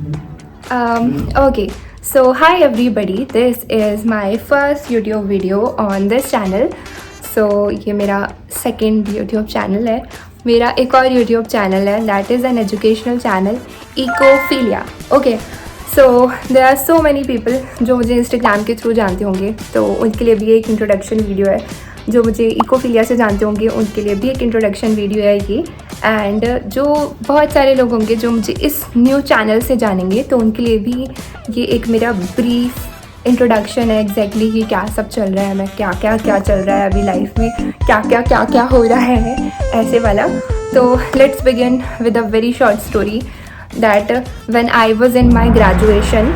Okay, so hi everybody, this is my first YouTube video on this channel. So ये मेरा second YouTube channel है. मेरा एक और YouTube channel है, that is an educational channel, Ecophilia. Okay, so there are so many people जो मुझे Instagram के थ्रू जानते होंगे, तो उनके लिए भी एक इंट्रोडक्शन वीडियो है. जो मुझे इकोफिलिया से जानते होंगे उनके लिए भी एक इंट्रोडक्शन वीडियो है ये. एंड जो बहुत सारे लोग होंगे जो मुझे इस न्यू चैनल से जानेंगे तो उनके लिए भी ये एक मेरा ब्रीफ इंट्रोडक्शन है एग्जैक्टली कि क्या सब चल रहा है, मैं क्या चल रहा है अभी लाइफ में, क्या हो रहा है ऐसे वाला. तो let's begin with a very short story that when I was in my graduation,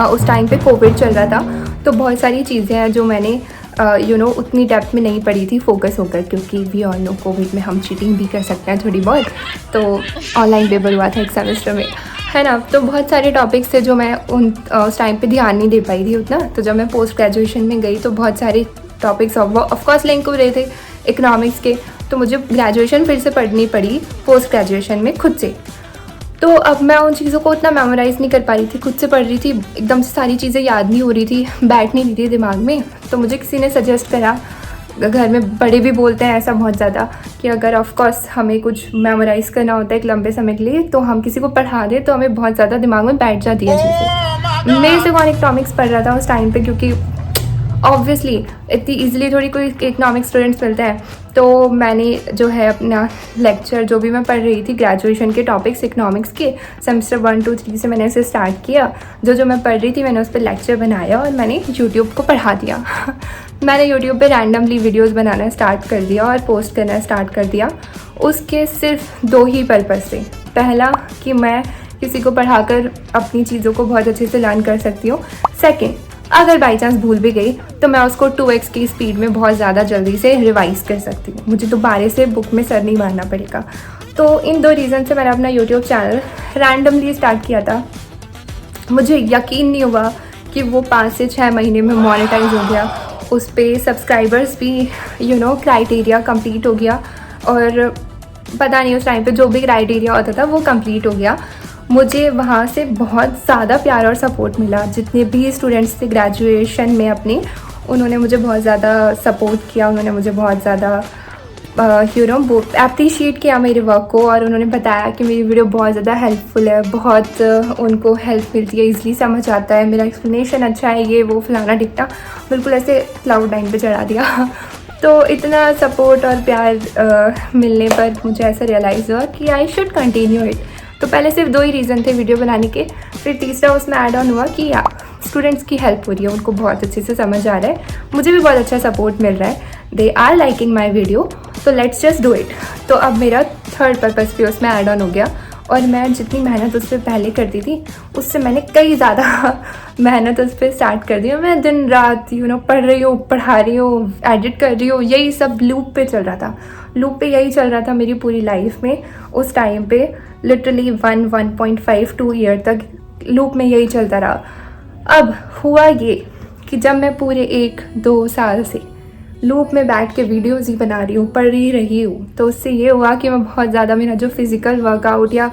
उस टाइम पे कोविड चल रहा था, तो बहुत सारी चीज़ें हैं जो मैंने उतनी डेप्थ में नहीं पढ़ी थी फोकस होकर, क्योंकि वी ऑल नो कोविड में हम चीटिंग भी कर सकते हैं थोड़ी बहुत. तो ऑनलाइन पेपर हुआ था एक सेमेस्टर में, है ना. तो बहुत सारे टॉपिक्स थे जो मैं उस टाइम पे ध्यान नहीं दे पाई थी उतना. तो जब मैं पोस्ट ग्रेजुएशन में गई तो बहुत सारे टॉपिक्स ऑफकोर्स लिंक हो रहे थे इकोनॉमिक्स के, तो मुझे ग्रेजुएशन फिर से पढ़नी पड़ी पोस्ट ग्रेजुएशन में खुद से. तो अब मैं उन चीज़ों को उतना मेमोराइज़ नहीं कर पा रही थी, खुद से पढ़ रही थी, एकदम से सारी चीज़ें याद नहीं हो रही थी, बैठ नहीं रही थी दिमाग में. तो मुझे किसी ने सजेस्ट करा, घर में बड़े भी बोलते हैं ऐसा बहुत ज़्यादा कि अगर ऑफ कोर्स हमें कुछ मेमोराइज़ करना होता है एक लंबे समय के लिए तो हम किसी को पढ़ा दें तो हमें बहुत ज़्यादा दिमाग में बैठ जाती है चीज़ें. मेरे से कौन इकोनॉमिक्स पढ़ रहा था उस टाइम पे, क्योंकि ऑब्वियसली इतनी ईजिली थोड़ी कोई इकोनॉमिक्स स्टूडेंट्स मिलते हैं. तो मैंने जो है अपना लेक्चर जो भी मैं पढ़ रही थी ग्रेजुएशन के टॉपिक्स इकोनॉमिक्स के सेमेस्टर 1, 2, 3 से मैंने इसे स्टार्ट किया. जो मैं पढ़ रही थी मैंने उस पर लेक्चर बनाया और मैंने यूट्यूब को पढ़ा दिया. मैंने यूट्यूब पे रैंडमली वीडियोस बनाना स्टार्ट कर दिया और पोस्ट करना स्टार्ट कर दिया. उसके सिर्फ 2 ही पर्पज़ से. पहला कि मैं किसी को पढ़ाकर अपनी चीज़ों को बहुत अच्छे से लर्न कर सकती हूँ. सेकेंड, अगर बाई चांस भूल भी गई तो मैं उसको 2x की स्पीड में बहुत ज़्यादा जल्दी से रिवाइज कर सकती हूँ, मुझे दोबारा से बुक में सर नहीं मारना पड़ेगा. तो इन 2 रीज़न से मैंने अपना यूट्यूब चैनल रैंडमली स्टार्ट किया था. मुझे यकीन नहीं हुआ कि वो 5 से 6 महीने में मोनेटाइज हो गया. उस पर सब्सक्राइबर्स भी क्राइटेरिया कंप्लीट हो गया, और पता नहीं उस टाइम पे जो भी क्राइटेरिया होता था वो कंप्लीट हो गया. मुझे वहाँ से बहुत ज़्यादा प्यार और सपोर्ट मिला. जितने भी स्टूडेंट्स थे ग्रेजुएशन में अपने, उन्होंने मुझे बहुत ज़्यादा सपोर्ट किया, उन्होंने मुझे बहुत ज़्यादा अप्रिशिएट किया मेरे वर्क को, और उन्होंने बताया कि मेरी वीडियो बहुत ज़्यादा हेल्पफुल है, बहुत उनको हेल्प मिलती है, ईज़िली समझ आता है, मेरा एक्सप्लेनेशन अच्छा है, ये वो फलाना टिकटा, बिल्कुल ऐसे क्लाउड 9 पे चढ़ा दिया. तो इतना सपोर्ट और प्यार मिलने पर मुझे ऐसा रियलाइज़ हुआ कि आई शुड कंटिन्यू इट. तो पहले सिर्फ 2 ही रीज़न थे वीडियो बनाने के. फिर तीसरा उसमें ऐड ऑन हुआ कि यार स्टूडेंट्स की हेल्प हो रही है, उनको बहुत अच्छे से समझ आ रहा है, मुझे भी बहुत अच्छा सपोर्ट मिल रहा है, they are liking my video, तो लेट्स जस्ट डू इट. तो अब मेरा थर्ड पर्पज़ भी उसमें ऐड ऑन हो गया, और मैं जितनी मेहनत उस पर पहले करती थी उससे मैंने कई ज़्यादा मेहनत उस पर स्टार्ट कर दी. मैं दिन रात पढ़ रही हूँ, पढ़ा रही हूँ, एडिट कर रही हूँ, यही सब लूप पे चल रहा था. लूप पे यही चल रहा था मेरी पूरी लाइफ में. उस टाइम पे लिटरली 1.5-2 ईयर तक लूप में यही चलता रहा. अब हुआ ये कि जब मैं पूरे 1-2 साल से लूप में बैठ के वीडियोज़ ही बना रही हूँ, पढ़ ही रही हूँ, तो उससे ये हुआ कि मैं बहुत ज़्यादा, मेरा जो फिज़िकल वर्कआउट या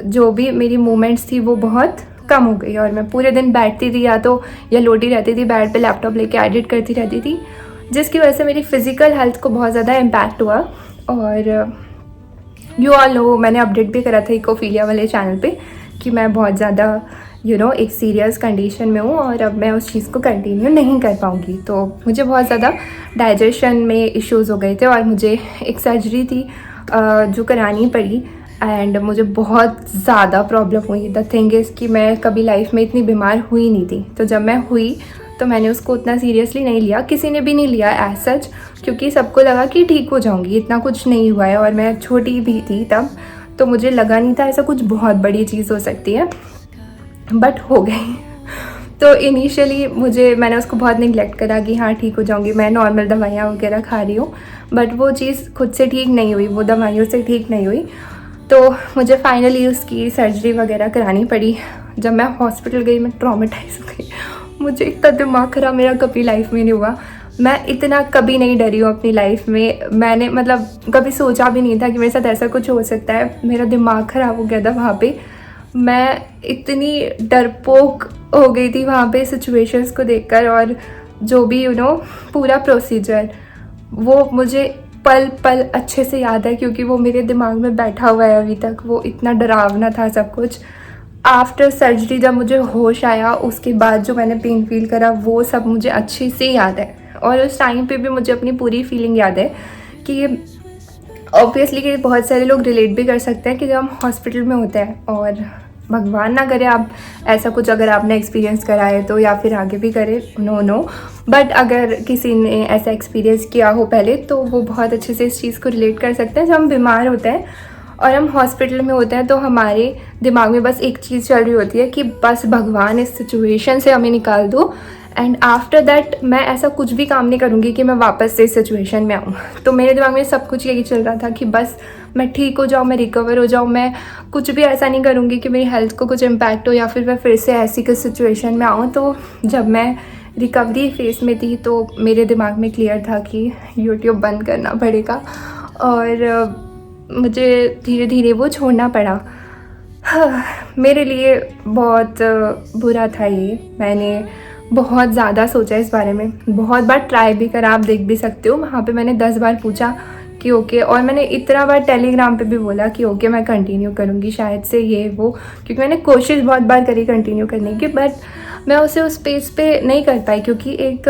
जो भी मेरी मूवमेंट्स थी वो बहुत कम हो गई. और मैं पूरे दिन बैठती थी या लोटी रहती थी बेड पे, लैपटॉप लेके एडिट करती रहती थी, जिसकी वजह से मेरी फ़िज़िकल हेल्थ को बहुत ज़्यादा इम्पैक्ट हुआ. और यू ऑल नो, मैंने अपडेट भी करा था इकोफिलिया वाले चैनल पे कि मैं बहुत ज़्यादा एक सीरियस कंडीशन में हूँ और अब मैं उस चीज़ को कंटिन्यू नहीं कर पाऊँगी. तो मुझे बहुत ज़्यादा डाइजेशन में इश्यूज़ हो गए थे और मुझे एक सर्जरी थी जो करानी पड़ी, एंड मुझे बहुत ज़्यादा प्रॉब्लम हुई. द थिंग इज़ कि मैं कभी लाइफ में इतनी बीमार हुई नहीं थी. तो जब मैं हुई तो मैंने उसको उतना सीरियसली नहीं लिया, किसी ने भी नहीं लिया एज सच, क्योंकि सबको लगा कि ठीक हो जाऊंगी, इतना कुछ नहीं हुआ है. और मैं छोटी भी थी तब, तो मुझे लगा नहीं था ऐसा कुछ बहुत बड़ी चीज़ हो सकती है, बट हो गई. तो इनिशियली मैंने उसको बहुत निगलेक्ट करा कि हाँ ठीक हो जाऊंगी, मैं नॉर्मल दवाइयाँ वगैरह खा रही हूँ, बट वो चीज़ खुद से ठीक नहीं हुई, वो दवाइयों से ठीक नहीं हुई. तो मुझे फाइनली उसकी सर्जरी वगैरह करानी पड़ी. जब मैं हॉस्पिटल गई मैं ट्रॉमेटाइज हो गई. मुझे इतना दिमाग खराब मेरा कभी लाइफ में नहीं हुआ. मैं इतना कभी नहीं डरी हूँ अपनी लाइफ में. मैंने कभी सोचा भी नहीं था कि मेरे साथ ऐसा कुछ हो सकता है. मेरा दिमाग ख़राब हो गया था वहाँ पे. मैं इतनी डरपोक हो गई थी वहाँ पे सिचुएशंस को देखकर, और जो भी पूरा प्रोसीजर वो मुझे पल पल अच्छे से याद है, क्योंकि वो मेरे दिमाग में बैठा हुआ है अभी तक। वो इतना डरावना था सब कुछ। आफ्टर सर्जरी जब मुझे होश आया, उसके बाद जो मैंने पेन फील करा वो सब मुझे अच्छे से याद है, और उस टाइम पे भी मुझे अपनी पूरी फीलिंग याद है कि ऑब्वियसली कि बहुत सारे लोग रिलेट भी कर सकते हैं कि जब हम हॉस्पिटल में होते हैं, और भगवान ना करे आप ऐसा कुछ अगर आपने एक्सपीरियंस करा है तो, या फिर आगे भी करे, नो बट अगर किसी ने ऐसा एक्सपीरियंस किया हो पहले तो वो बहुत अच्छे से इस चीज़ को रिलेट कर सकते हैं। जब हम बीमार होते हैं और हम हॉस्पिटल में होते हैं तो हमारे दिमाग में बस एक चीज़ चल रही होती है कि बस भगवान इस सिचुएशन से हमें निकाल दो, एंड आफ्टर दैट मैं ऐसा कुछ भी काम नहीं करूँगी कि मैं वापस से इस सिचुएशन में आऊँ। तो मेरे दिमाग में सब कुछ यही चल रहा था कि बस मैं ठीक हो जाऊँ, मैं रिकवर हो जाऊँ, मैं कुछ भी ऐसा नहीं करूँगी कि मेरी हेल्थ को कुछ इम्पैक्ट हो, या फिर मैं फिर से ऐसी किस सिचुएशन में आऊँ। तो जब मैं रिकवरी फेस में थी तो मेरे दिमाग में क्लियर था कि यूट्यूब बंद करना पड़ेगा, और मुझे धीरे धीरे वो छोड़ना पड़ा। हाँ, मेरे लिए बहुत बुरा था ये। मैंने बहुत ज़्यादा सोचा इस बारे में, बहुत बार ट्राई भी करा, आप देख भी सकते हो। वहाँ पे मैंने 10 बार पूछा कि ओके, और मैंने इतना बार टेलीग्राम पे भी बोला कि ओके मैं कंटिन्यू करूँगी शायद से ये वो, क्योंकि मैंने कोशिश बहुत बार करी कंटिन्यू करने की, बट मैं उसे उस पेज पे नहीं कर पाई, क्योंकि एक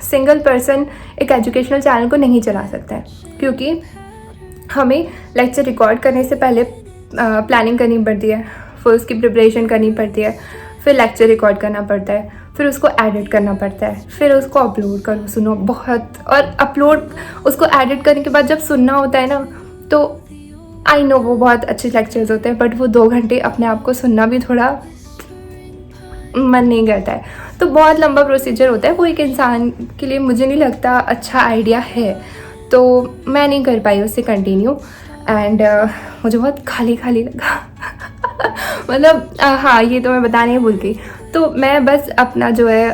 सिंगल पर्सन एक एजुकेशनल चैनल को नहीं चला सकता है, क्योंकि हमें लेक्चर रिकॉर्ड करने से पहले प्लानिंग करनी पड़ती है, फिर उसकी प्रिपरेशन करनी पड़ती है, फिर लेक्चर रिकॉर्ड करना पड़ता है, फिर उसको एडिट करना पड़ता है, फिर उसको अपलोड करो, सुनो बहुत, और अपलोड उसको एडिट करने के बाद जब सुनना होता है ना, तो आई नो वो बहुत अच्छे लेक्चर्स होते हैं, बट वो 2 घंटे अपने आप को सुनना भी थोड़ा मन नहीं करता है। तो बहुत लंबा प्रोसीजर होता है, वो एक इंसान के लिए मुझे नहीं लगता अच्छा आइडिया है, तो मैं नहीं कर पाई उससे कंटिन्यू, एंड मुझे बहुत खाली खाली लगा मतलब हाँ, ये तो मैं बताने ही भूल गई। तो मैं बस अपना जो है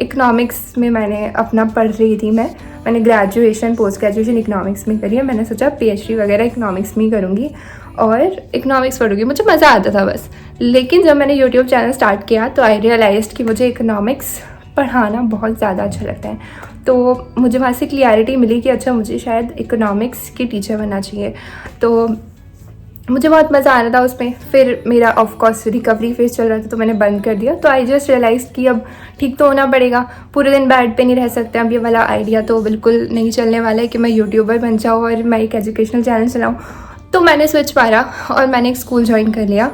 इकोनॉमिक्स में मैंने अपना पढ़ रही थी। मैंने ग्रेजुएशन पोस्ट ग्रेजुएशन इकोनॉमिक्स में करी है। मैंने सोचा पीएचडी वगैरह इकोनॉमिक्स में ही करूँगी और इकोनॉमिक्स पढ़ूँगी, मुझे मज़ा आता था बस। लेकिन जब मैंने यूट्यूब चैनल स्टार्ट किया तो आई रियलाइज्ड कि मुझे इकोनॉमिक्स पढ़ाना बहुत ज़्यादा अच्छा लगता है। तो मुझे वहाँ से क्लियरिटी मिली कि अच्छा मुझे शायद इकोनॉमिक्स की टीचर बनना चाहिए। तो मुझे बहुत मज़ा आ रहा था उसमें। फिर मेरा ऑफ कोर्स रिकवरी फेज चल रहा था तो मैंने बंद कर दिया। तो आई जस्ट रियलाइज़ कि अब ठीक तो होना पड़ेगा, पूरे दिन बेड पे नहीं रह सकते। अब ये वाला आइडिया तो बिल्कुल नहीं चलने वाला है कि मैं यूट्यूबर बन जाऊँ और मैं एक एजुकेशनल चैनल चलाऊँ। तो मैंने स्विच मारा और मैंने एक स्कूल ज्वाइन कर लिया।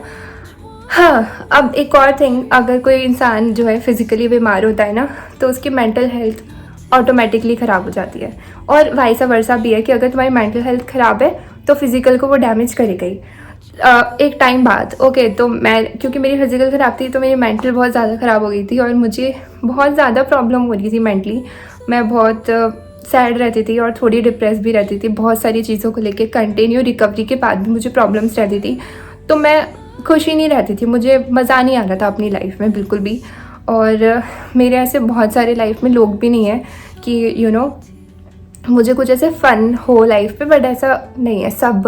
हाँ, अब एक और थिंग, अगर कोई इंसान जो है फिज़िकली बीमार होता है ना तो उसकी मेंटल हेल्थ ऑटोमेटिकली ख़राब हो जाती है, और वाइसा वर्सा भी है कि अगर तुम्हारी मेंटल हेल्थ ख़राब है तो फिज़िकल को वो डैमेज करेगा ही एक टाइम बाद। ओके, तो मैं क्योंकि मेरी फिज़िकल ख़राब थी तो मेरी मेंटल बहुत ज़्यादा ख़राब हो गई थी और मुझे बहुत ज़्यादा प्रॉब्लम हो रही थी मेंटली। मैं बहुत सैड रहती थी और थोड़ी डिप्रेस भी रहती थी, बहुत सारी चीज़ों को लेके। कंटिन्यू रिकवरी के बाद भी मुझे प्रॉब्लम्स रहती थी, तो मैं खुशी नहीं रहती थी, मुझे मज़ा नहीं आ रहा था अपनी लाइफ में बिल्कुल भी। और मेरे ऐसे बहुत सारे लाइफ में लोग भी नहीं हैं कि मुझे कुछ ऐसे फ़न हो लाइफ पे, बट ऐसा नहीं है। सब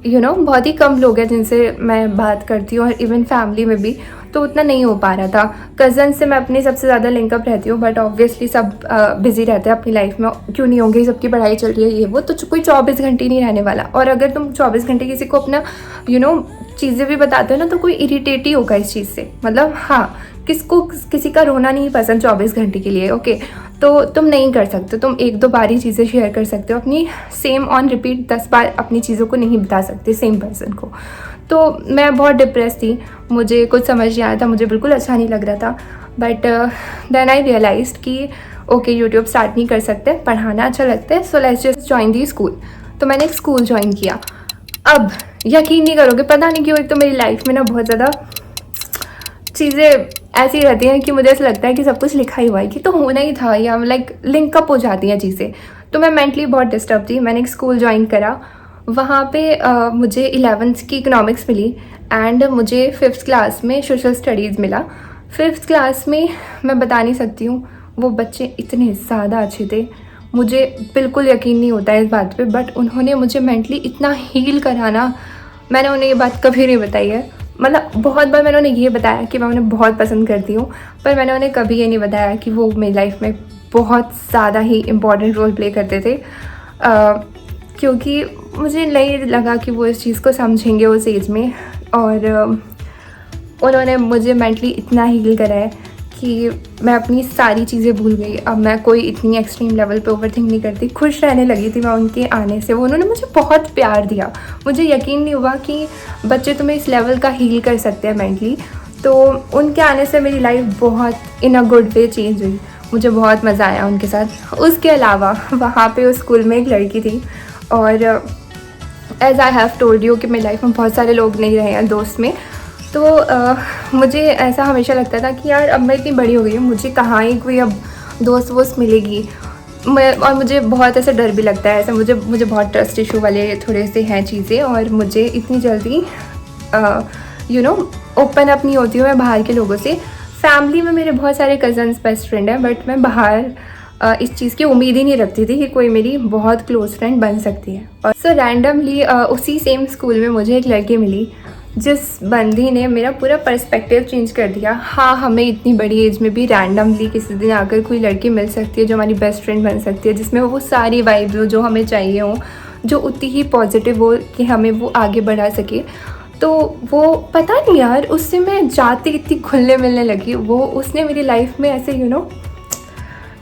बहुत ही कम लोग हैं जिनसे मैं बात करती हूँ, और इवन फैमिली में भी तो उतना नहीं हो पा रहा था। कज़न से मैं अपनी सबसे ज़्यादा लिंकअप रहती हूँ, बट ऑब्वियसली सब बिज़ी रहते हैं अपनी लाइफ में। क्यों नहीं होंगे, सबकी पढ़ाई चल रही है ये वो, तो कोई 24 घंटे नहीं रहने वाला। और अगर तुम 24 घंटे किसी को अपना चीज़ें भी बताते हो ना तो कोई इरिटेट ही होगा इस चीज़ से। मतलब हाँ, किसी का रोना नहीं पसंद 24 घंटे के लिए। ओके, तो तुम नहीं कर सकते, तुम 1-2 बार ही चीज़ें शेयर कर सकते हो अपनी। सेम ऑन रिपीट 10 बार अपनी चीज़ों को नहीं बता सकते सेम पर्सन को। तो मैं बहुत डिप्रेस थी, मुझे कुछ समझ नहीं आया था, मुझे बिल्कुल अच्छा नहीं लग रहा था। बट देन आई रियलाइज्ड कि ओके, यूट्यूब स्टार्ट नहीं कर सकते, पढ़ाना अच्छा लगता है, so let's just join the school. तो मैंने एक स्कूल ज्वाइन किया। अब यकीन नहीं करोगे, पता नहीं क्यों, एक तो मेरी लाइफ में ना बहुत ज़्यादा चीज़ें ऐसी रहती हैं कि मुझे ऐसा लगता है कि सब कुछ लिखा ही हुआ है कि तो होना ही था, या लाइक लिंकअप हो जाती हैं चीज़ें। तो मैं मेंटली बहुत डिस्टर्ब थी। मैंने एक स्कूल ज्वाइन करा, वहाँ पे मुझे 11th की इकोनॉमिक्स मिली एंड मुझे 5th क्लास में सोशल स्टडीज़ मिला। 5th क्लास में मैं बता नहीं सकती हूँ, वो बच्चे इतने ज़्यादा अच्छे थे, मुझे बिल्कुल यकीन नहीं होता है इस बात पे, बट उन्होंने मुझे मेंटली इतना हील कराना, मैंने उन्हें ये बात कभी नहीं बताई है। मतलब बहुत बार मैंने उन्हें ये बताया कि मैं उन्हें बहुत पसंद करती हूँ, पर मैंने उन्हें कभी ये नहीं बताया कि वो मेरी लाइफ में बहुत ज़्यादा ही इम्पॉर्टेंट रोल प्ले करते थे। क्योंकि मुझे नहीं लगा कि वो इस चीज़ को समझेंगे उस एज में, और उन्होंने मुझे मेंटली इतना हील करा है कि मैं अपनी सारी चीज़ें भूल गई। अब मैं कोई इतनी एक्सट्रीम लेवल पे ओवरथिंक नहीं करती, खुश रहने लगी थी मैं उनके आने से। वो उन्होंने मुझे बहुत प्यार दिया। मुझे यकीन नहीं हुआ कि बच्चे तुम्हें इस लेवल का हील कर सकते हैं मेंटली। तो उनके आने से मेरी लाइफ बहुत इन अ गुड वे चेंज हुई। मुझे बहुत मज़ा आया उनके साथ। उसके अलावा वहाँ पे उस स्कूल में एक लड़की थी, और as I have told you कि मेरी लाइफ में बहुत सारे लोग नहीं रहे हैं दोस्त में। तो मुझे ऐसा हमेशा लगता था कि यार अब मैं इतनी बड़ी हो गई हूँ, मुझे कहाँ ही कोई अब दोस्त वोस्त मिलेगी। और मुझे बहुत ऐसा डर भी लगता है, ऐसा मुझे बहुत ट्रस्ट इशू वाले थोड़े से हैं चीज़ें, और मुझे इतनी जल्दी ओपन अप नहीं होती हूँ मैं बाहर के लोगों से। फैमिली में मेरे बहुत सारे कज़न्स बेस्ट फ्रेंड हैं, बट मैं बाहर इस चीज़ की उम्मीद ही नहीं रखती थी कि कोई मेरी बहुत क्लोज फ्रेंड बन सकती है। और सो रैंडमली उसी सेम स्कूल में मुझे एक लड़की मिली जिस बंदी ने मेरा पूरा पर्सपेक्टिव चेंज कर दिया। हाँ, हमें इतनी बड़ी एज में भी रैंडमली किसी दिन आकर कोई लड़की मिल सकती है जो हमारी बेस्ट फ्रेंड बन सकती है, जिसमें वो सारी वाइब्स हो जो हमें चाहिए हो, जो उतनी ही पॉजिटिव हो कि हमें वो आगे बढ़ा सके। तो वो पता नहीं यार, उससे मैं जाती इतनी खुलने मिलने लगी। वो उसने मेरी लाइफ में ऐसे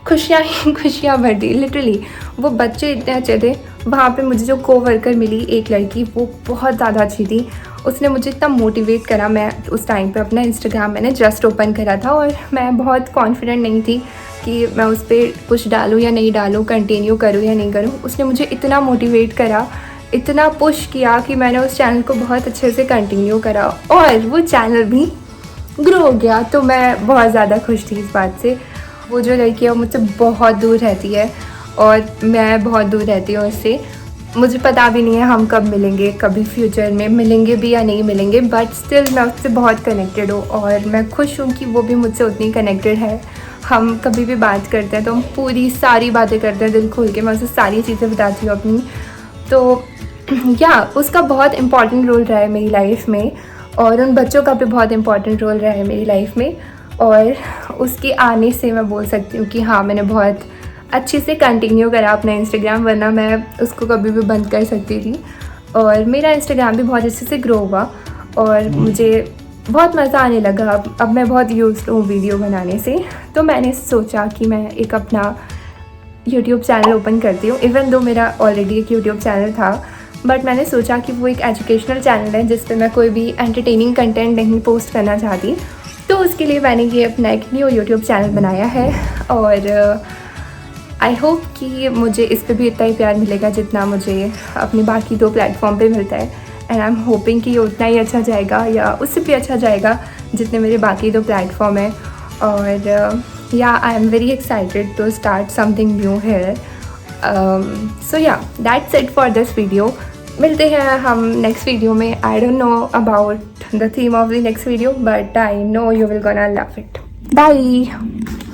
खुशियाँ ही खुशियाँ भर दी लिटरली। वो बच्चे इतने अच्छे थे। वहाँ पे मुझे जो कोवर्कर मिली एक लड़की, वो बहुत ज़्यादा अच्छी थी। उसने मुझे इतना मोटिवेट करा। मैं उस टाइम पे अपना इंस्टाग्राम मैंने जस्ट ओपन करा था, और मैं बहुत कॉन्फिडेंट नहीं थी कि मैं उस पर कुछ डालूँ या नहीं डालूँ, कंटिन्यू करूँ या नहीं करूँ। उसने मुझे इतना मोटिवेट करा, इतना पुश किया कि मैंने उस चैनल को बहुत अच्छे से कंटिन्यू करा, और वो चैनल भी ग्रो हो गया। तो मैं बहुत ज़्यादा खुश थी इस बात से। वो जो लड़की है वो मुझसे बहुत दूर रहती है, और मैं बहुत दूर रहती हूँ उससे। मुझे पता भी नहीं है हम कब मिलेंगे, कभी फ्यूचर में मिलेंगे भी या नहीं मिलेंगे, बट स्टिल मैं उससे बहुत कनेक्टेड हूँ, और मैं खुश हूँ कि वो भी मुझसे उतनी कनेक्टेड है। हम कभी भी बात करते हैं तो हम पूरी सारी बातें करते हैं दिल खोल के। मैं उसे सारी चीज़ें बताती हूँ अपनी। तो या उसका बहुत इम्पॉर्टेंट रोल रहा है मेरी लाइफ में, और उन बच्चों का भी बहुत इम्पॉर्टेंट रोल रहा है मेरी लाइफ में। और उसके आने से मैं बोल सकती हूँ कि हाँ, मैंने बहुत अच्छे से कंटिन्यू करा अपना इंस्टाग्राम, वरना मैं उसको कभी भी बंद कर सकती थी। और मेरा इंस्टाग्राम भी बहुत अच्छे से ग्रो हुआ, और मुझे बहुत मज़ा आने लगा। अब मैं बहुत यूज्ड हूँ वीडियो बनाने से। तो मैंने सोचा कि मैं एक अपना यूट्यूब चैनल ओपन करती हूँ। इवन दो मेरा ऑलरेडी एक यूट्यूब चैनल था, बट मैंने सोचा कि वो एक एजुकेशनल चैनल है जिस पे मैं कोई भी एंटरटेनिंग कंटेंट नहीं पोस्ट करना चाहती। तो उसके लिए मैंने ये अपना एक न्यू यूट्यूब चैनल बनाया है, और आई होप कि मुझे इस पे भी इतना ही प्यार मिलेगा जितना मुझे अपनी बाकी 2 प्लेटफॉर्म पे मिलता है। एंड आई एम होपिंग कि ये उतना ही अच्छा जाएगा या उससे भी अच्छा जाएगा जितने मेरे बाकी 2 प्लेटफॉर्म हैं। और yeah I am very excited to start something new here. So yeah that's it for this video. मिलते हैं हम नेक्स्ट वीडियो में। I don't know about the theme of the next video, but I know you will gonna love it. Bye.